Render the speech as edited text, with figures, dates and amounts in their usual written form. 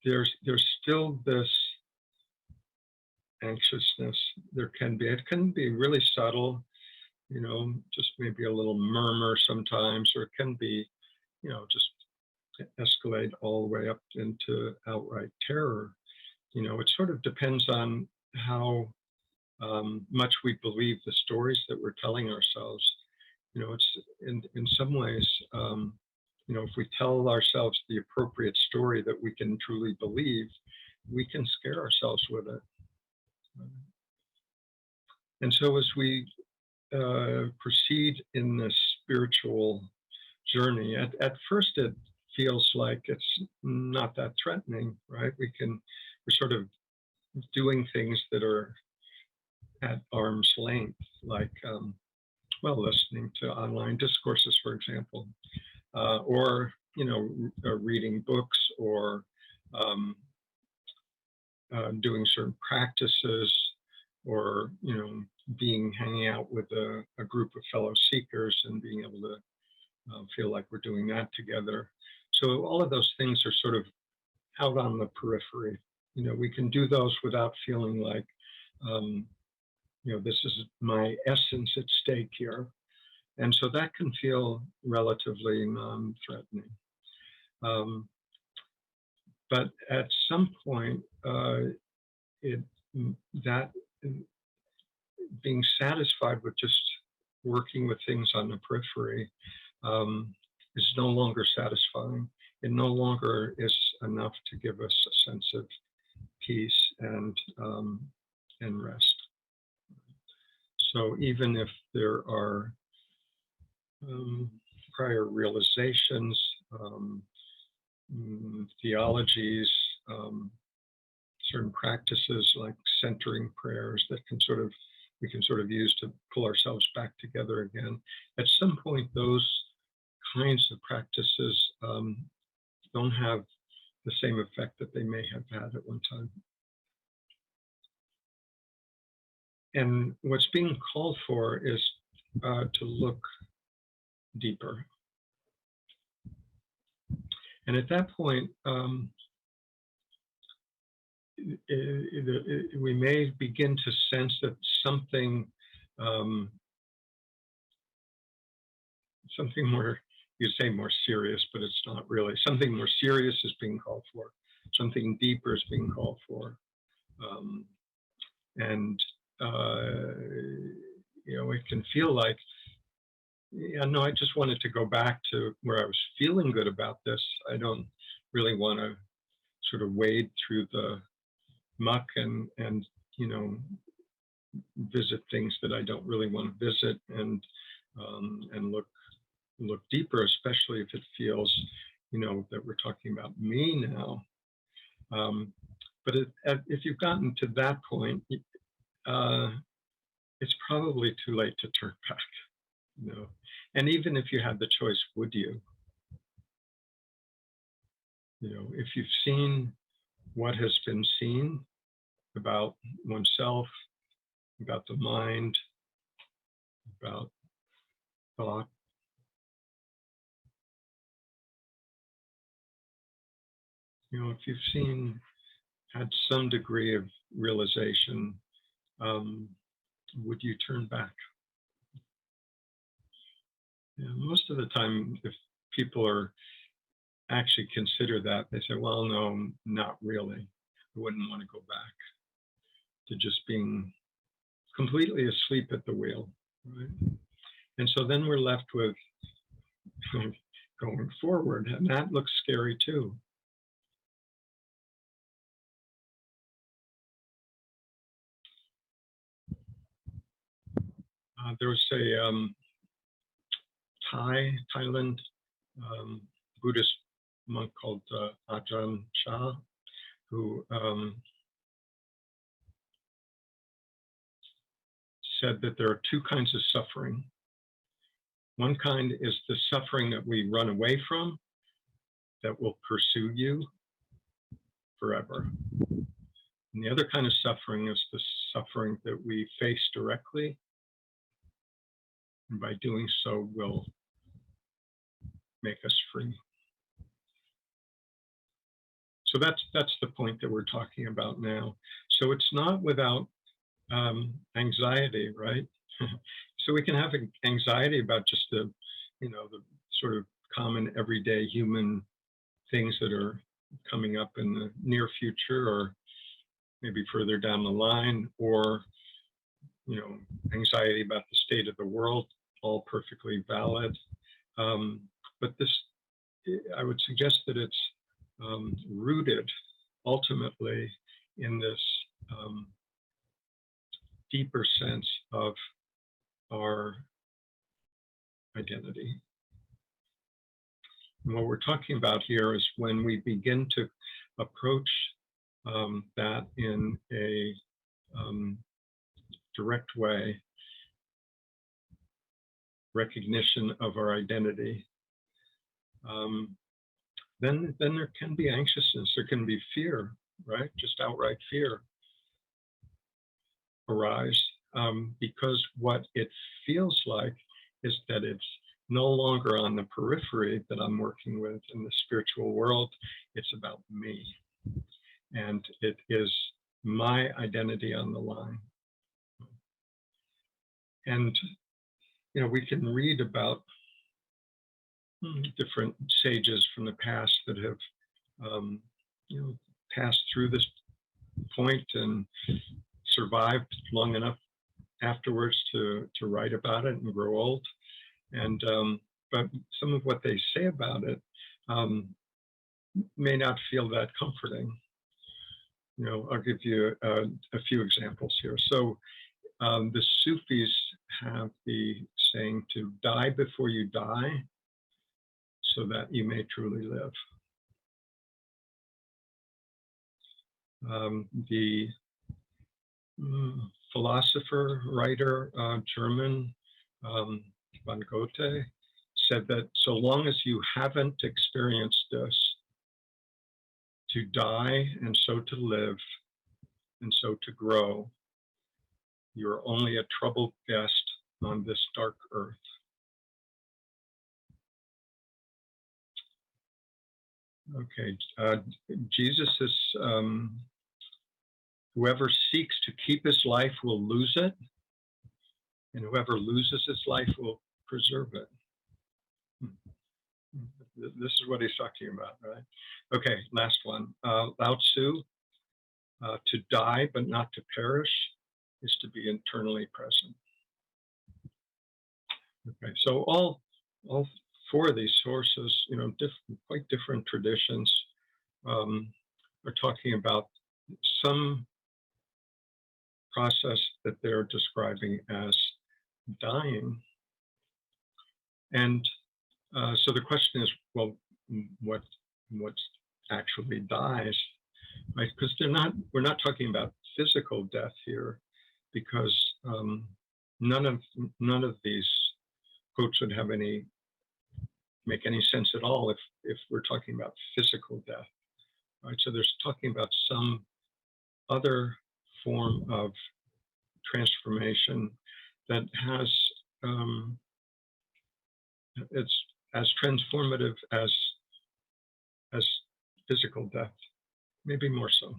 there's still this anxiousness. It can be really subtle, just maybe a little murmur sometimes, or it can be, just escalate all the way up into outright terror. It sort of depends on how much we believe the stories that we're telling ourselves. It's in some ways, if we tell ourselves the appropriate story that we can truly believe, we can scare ourselves with it. And so as we proceed in this spiritual journey, at first it feels like it's not that threatening, right? We're sort of doing things that are at arm's length, like, listening to online discourses, for example, or, reading books, or doing certain practices, or, hanging out with a group of fellow seekers and being able to feel like we're doing that together. So all of those things are sort of out on the periphery. We can do those without feeling like, this is my essence at stake here. And so that can feel relatively non-threatening. But at some point, that being satisfied with just working with things on the periphery is no longer satisfying. It no longer is enough to give us a sense of peace and rest. So even if there are prior realizations, theologies, certain practices like centering prayers that we can sort of use to pull ourselves back together again. At some point, those kinds of practices don't have the same effect that they may have had at one time. And what's being called for is to look deeper. And at that point, we may begin to sense that something more, you say more serious, but it's not really. Something more serious is being called for. Something deeper is being called for. It can feel like, I just wanted to go back to where I was feeling good about this. I don't really want to sort of wade through the muck and visit things that I don't really want to visit, and look deeper, especially if it feels, that we're talking about me now. But if you've gotten to that point, it's probably too late to turn back. And even if you had the choice, would you? If you've seen what has been seen about oneself, about the mind, about thought, if you've had some degree of realization, would you turn back? Most of the time, if people actually consider that, they say, well, no, not really. I wouldn't want to go back to just being completely asleep at the wheel, right? And so then we're left with going forward, and that looks scary too. There was a Thailand Buddhist monk called Ajahn Chah, who said that there are two kinds of suffering. One kind is the suffering that we run away from, that will pursue you forever. And the other kind of suffering is the suffering that we face directly, and by doing so will make us free. So that's the point that we're talking about now. So it's not without anxiety, right? So we can have anxiety about just the sort of common everyday human things that are coming up in the near future, or maybe further down the line, or you know, anxiety about the state of the world, all perfectly valid. Um, but this, I would suggest that it's rooted ultimately in this um, deeper sense of our identity. And what we're talking about here is when we begin to approach that in a um, direct way, recognition of our identity, um, then there can be anxiousness, there can be fear, right? Just outright fear arise, because what it feels like is that it's no longer on the periphery that I'm working with in the spiritual world. It's about me, and it is my identity on the line. And we can read about different sages from the past that have um, passed through this point and survived long enough afterwards to write about it and grow old. And but some of what they say about it may not feel that comforting. I'll give you a few examples here. So the Sufis have the saying to die before you die so that you may truly live. The philosopher, writer, German, von Goethe, said that so long as you haven't experienced this, to die and so to live and so to grow, you're only a troubled guest on this dark earth. Okay, Jesus is, whoever seeks to keep his life will lose it, and whoever loses his life will preserve it. This is what he's talking about, right? Okay, last one. Lao Tzu, to die but not to perish is to be internally present. Okay, so all four of these sources, quite different traditions, are talking about some process that they're describing as dying. And so the question is, well, what actually dies, right? Because we're not talking about physical death here, because none of these quotes would make any sense at all if we're talking about physical death, right? So there's talking about some other form of transformation that has it's as transformative as physical death, maybe more so.